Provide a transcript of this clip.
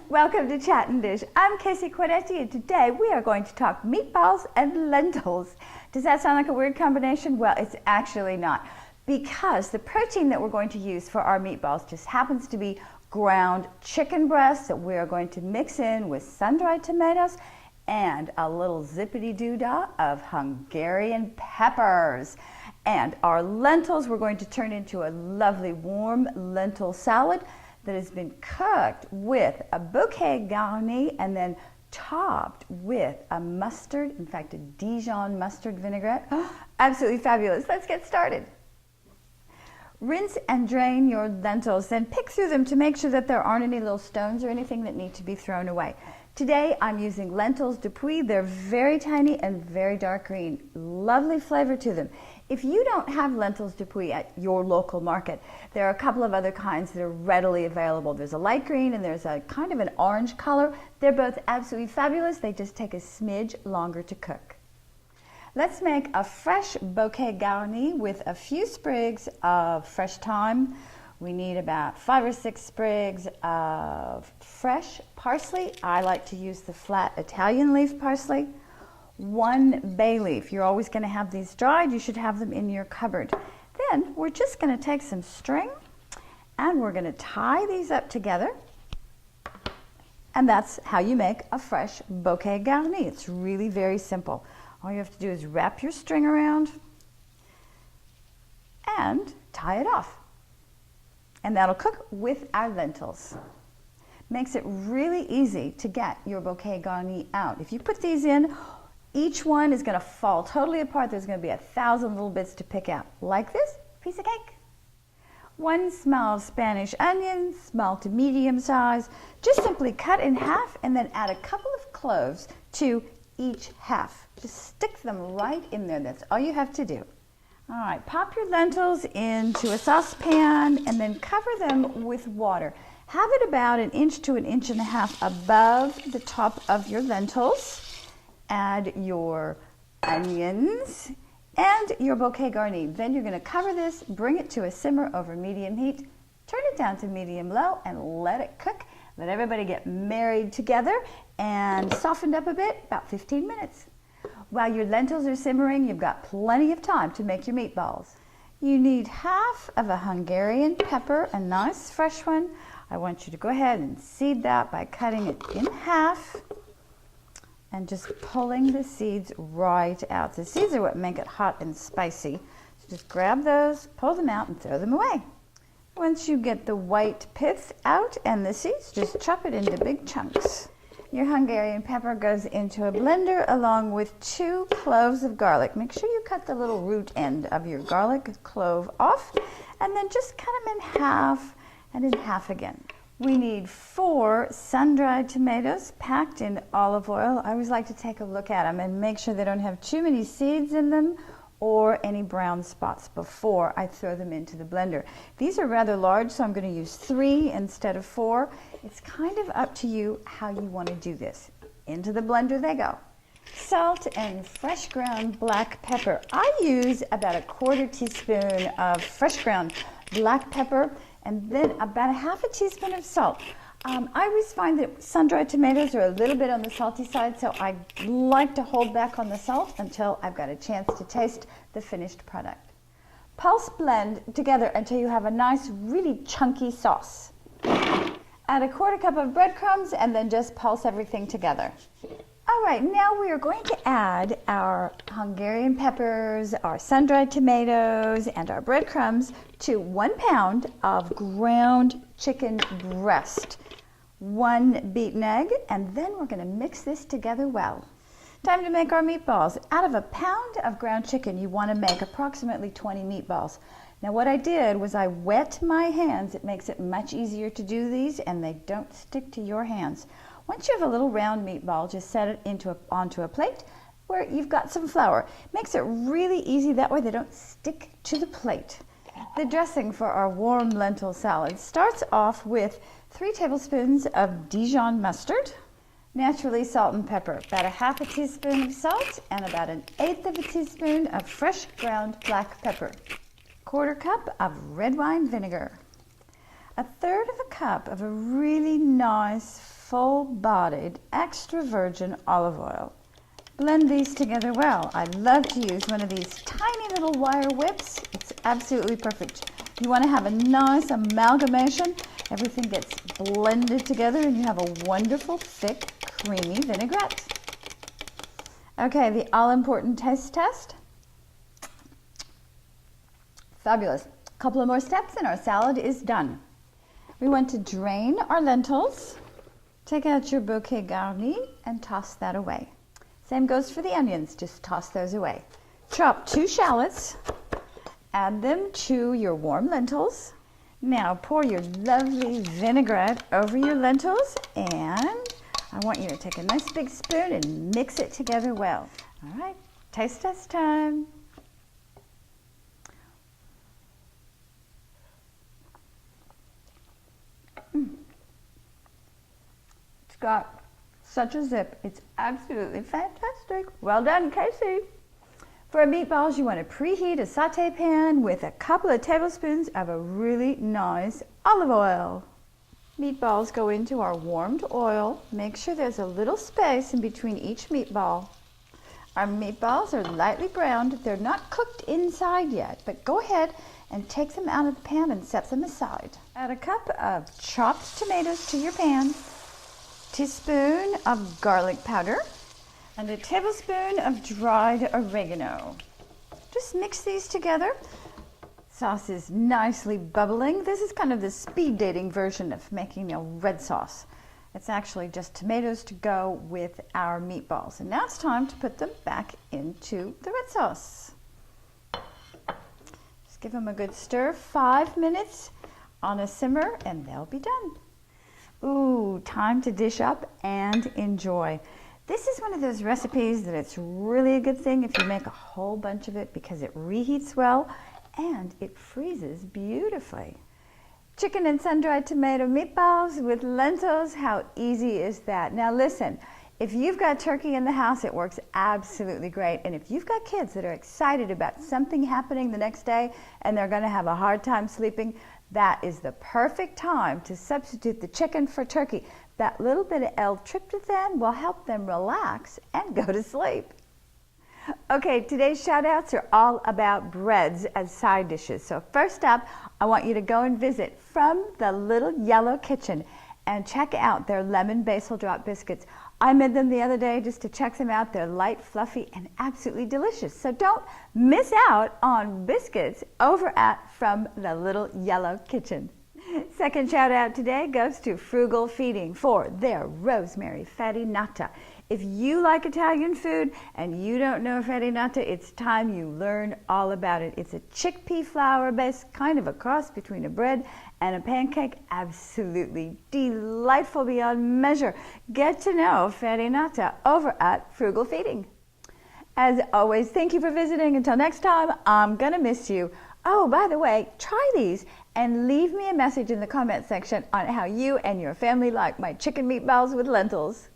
Welcome to Chat and Dish. I'm Casey Quadetti, and today we are going to talk meatballs and lentils. Does that sound like a weird combination? Well, it's actually not, because the protein that we're going to use for our meatballs just happens to be ground chicken breasts that we are going to mix in with sun-dried tomatoes and a little zippity-doo-dah of Hungarian peppers. And our lentils we're going to turn into a lovely warm lentil salad that has been cooked with a bouquet garni and then topped with a mustard, in fact a Dijon mustard vinaigrette. Oh, absolutely fabulous. Let's get started. Rinse and drain your lentils, then pick through them to make sure that there aren't any little stones or anything that need to be thrown away. Today I'm using lentils depuis. They're very tiny and very dark green. Lovely flavor to them. If you don't have lentils depuis at your local market, there are a couple of other kinds that are readily available. There's a light green and there's a kind of an orange color. They're both absolutely fabulous. They just take a smidge longer to cook. Let's make a fresh bouquet garni with a few sprigs of fresh thyme. We need about 5 or 6 sprigs of fresh parsley. I like to use the flat Italian leaf parsley. 1 bay leaf. You're always going to have these dried. You should have them in your cupboard. Then we're just going to take some string and we're going to tie these up together. And that's how you make a fresh bouquet garni. It's really very simple. All you have to do is wrap your string around and tie it off. And that'll cook with our lentils. Makes it really easy to get your bouquet garni out. If you put these in, each one is going to fall totally apart. There's going to be 1,000 little bits to pick out, like this piece of cake. 1 small Spanish onion, small to medium size. Just simply cut in half and then add a couple of cloves to each half. Just stick them right in there. That's all you have to do. All right, pop your lentils into a saucepan and then cover them with water. Have it about 1 inch to 1.5 inches above the top of your lentils. Add your onions and your bouquet garni. Then you're going to cover this, bring it to a simmer over medium heat, turn it down to medium low and let it cook. Let everybody get married together and softened up a bit, about 15 minutes. While your lentils are simmering, you've got plenty of time to make your meatballs. You need half of a Hungarian pepper, a nice fresh one. I want you to go ahead and seed that by cutting it in half and just pulling the seeds right out. The seeds are what make it hot and spicy. So just grab those, pull them out, and throw them away. Once you get the white pith out and the seeds, just chop it into big chunks. Your Hungarian pepper goes into a blender along with 2 cloves of garlic. Make sure you cut the little root end of your garlic clove off, and then just cut them in half and in half again. We need 4 sun-dried tomatoes packed in olive oil. I always like to take a look at them and make sure they don't have too many seeds in them or any brown spots before I throw them into the blender. These are rather large, so I'm going to use 3 instead of 4. It's kind of up to you how you want to do this. Into the blender they go. Salt and fresh ground black pepper. I use about 1/4 teaspoon of fresh ground black pepper and then about 1/2 teaspoon of salt. I always find that sun-dried tomatoes are a little bit on the salty side, so I like to hold back on the salt until I've got a chance to taste the finished product. Pulse blend together until you have a nice, really chunky sauce. Add 1/4 cup of breadcrumbs and then just pulse everything together. All right, now we are going to add our Hungarian peppers, our sun-dried tomatoes, and our breadcrumbs to 1 pound of ground chicken breast, 1 beaten egg, and then we're going to mix this together well. Time to make our meatballs. Out of 1 pound of ground chicken, you want to make approximately 20 meatballs. Now what I did was I wet my hands. It makes it much easier to do these and they don't stick to your hands. Once you have a little round meatball, just set it onto a plate where you've got some flour. Makes it really easy, that way they don't stick to the plate. The dressing for our warm lentil salad starts off with 3 tablespoons of Dijon mustard, naturally salt and pepper, about 1/2 teaspoon of salt and about 1/8 teaspoon of fresh ground black pepper, 1/4 cup of red wine vinegar, 1/3 of a cup of a really nice, full-bodied, extra virgin olive oil. Blend these together well. I love to use one of these tiny little wire whips. It's absolutely perfect. You want to have a nice amalgamation. Everything gets blended together and you have a wonderful, thick, creamy vinaigrette. Okay, the all-important taste test. Fabulous. A couple of more steps and our salad is done. We want to drain our lentils. Take out your bouquet garni and toss that away. Same goes for the onions, just toss those away. Chop 2 shallots, add them to your warm lentils. Now pour your lovely vinaigrette over your lentils, and I want you to take a nice big spoon and mix it together well. All right, taste test time. It's got such a zip. It's absolutely fantastic. Well done, Casey. For meatballs, you want to preheat a saute pan with a couple of tablespoons of a really nice olive oil. Meatballs go into our warmed oil. Make sure there's a little space in between each meatball. Our meatballs are lightly browned. They're not cooked inside yet, but go ahead and take them out of the pan and set them aside. Add a cup of chopped tomatoes to your pan, teaspoon of garlic powder, and a tablespoon of dried oregano. Just mix these together. Sauce is nicely bubbling. This is kind of the speed dating version of making a red sauce. It's actually just tomatoes to go with our meatballs. And now it's time to put them back into the red sauce. Just give them a good stir, 5 minutes on a simmer, and they'll be done. Ooh, time to dish up and enjoy. This is one of those recipes that it's really a good thing if you make a whole bunch of it because it reheats well and it freezes beautifully. Chicken and sun-dried tomato meatballs with lentils, how easy is that? Now listen, if you've got turkey in the house, it works absolutely great. And if you've got kids that are excited about something happening the next day and they're going to have a hard time sleeping, that is the perfect time to substitute the chicken for turkey. That little bit of L-tryptophan will help them relax and go to sleep. Okay, today's shout outs are all about breads as side dishes. So first up, I want you to go and visit From the Little Yellow Kitchen and check out their lemon basil drop biscuits. I made them the other day just to check them out. They're light, fluffy, and absolutely delicious. So don't miss out on biscuits over at From the Little Yellow Kitchen. Second shout out today goes to Frugal Feeding for their rosemary farinata. If you like Italian food and you don't know farinata, it's time you learn all about it. It's a chickpea flour based, kind of a cross between a bread and a pancake. Absolutely delightful beyond measure. Get to know farinata over at Frugal Feeding. As always, thank you for visiting. Until next time, I'm gonna miss you. Oh, by the way, try these and leave me a message in the comment section on how you and your family like my chicken meatballs with lentils.